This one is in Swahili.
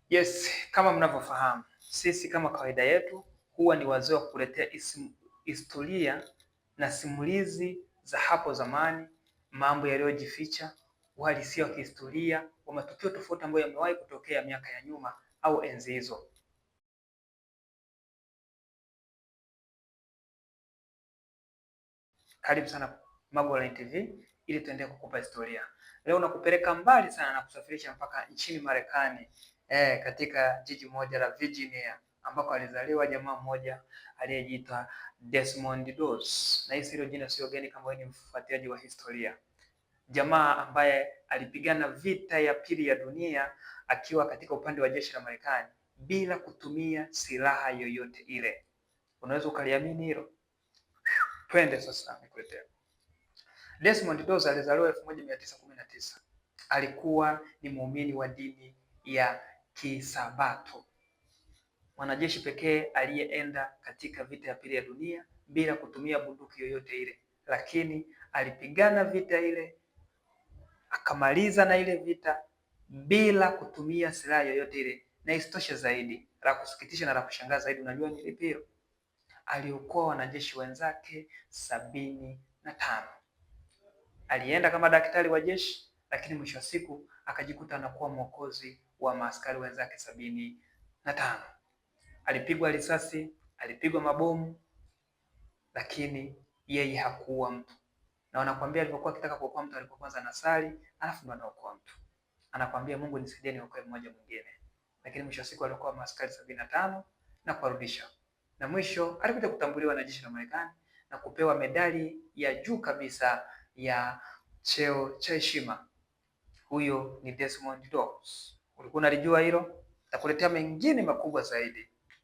Yes, kama mnavyofahamu, sisi kama kawaida yetu huwa ni wazee wa kukuletea historia na simulizi za hapo zamani, mambo yaliyojificha, uhalisia wa kihistoria wa matukio tofauti ambayo yamewahi kutokea miaka ya nyuma au enzi hizo. Karibu sana Magu Online TV ili tuendelee kukupa historia. Leo nakupeleka mbali sana na kusafirisha mpaka nchini Marekani, katika jiji moja la Virginia ambako alizaliwa jamaa mmoja aliyejiita Desmond Doss. Na hilo jina sio geni kama wewe ni mfuatiliaji wa historia. Jamaa ambaye alipigana vita ya pili ya dunia akiwa katika upande wa jeshi la Marekani bila kutumia silaha yoyote ile. Unaweza ukaliamini hilo? Twende sasa nikuletee. Desmond Doss alizaliwa 1919. Alikuwa ni muumini wa dini ya Kisabato. Mwanajeshi pekee aliyeenda katika vita ya pili ya dunia bila kutumia bunduki yoyote ile, lakini alipigana vita ile akamaliza na ile vita bila kutumia silaha yoyote ile. Na isitoshe zaidi, la kusikitisha na la kushangaza zaidi, unajua ni lipi hilo? Aliokoa wanajeshi wenzake 75. Alienda kama daktari wa jeshi, lakini mwisho wa siku akajikuta anakuwa mwokozi wa maaskari wenzake 75. Alipigwa risasi, alipigwa mabomu, lakini yeye hakuua mtu. Na wanakuambia alipokuwa akitaka kuokoa mtu, alipokuwa kwanza anasali, alafu ndo anaokoa mtu. Anakuambia Mungu nisaidie niokoe mmoja mwingine. Lakini mwisho wa siku alikuwa maaskari 75 na kuwarudisha. Na mwisho alikuja kutambuliwa na jeshi la Marekani na kupewa medali ya juu kabisa ya cheo cha heshima. Huyo ni Desmond Doss. Ulikuwa unalijua hilo? Takuletea mengine makubwa zaidi.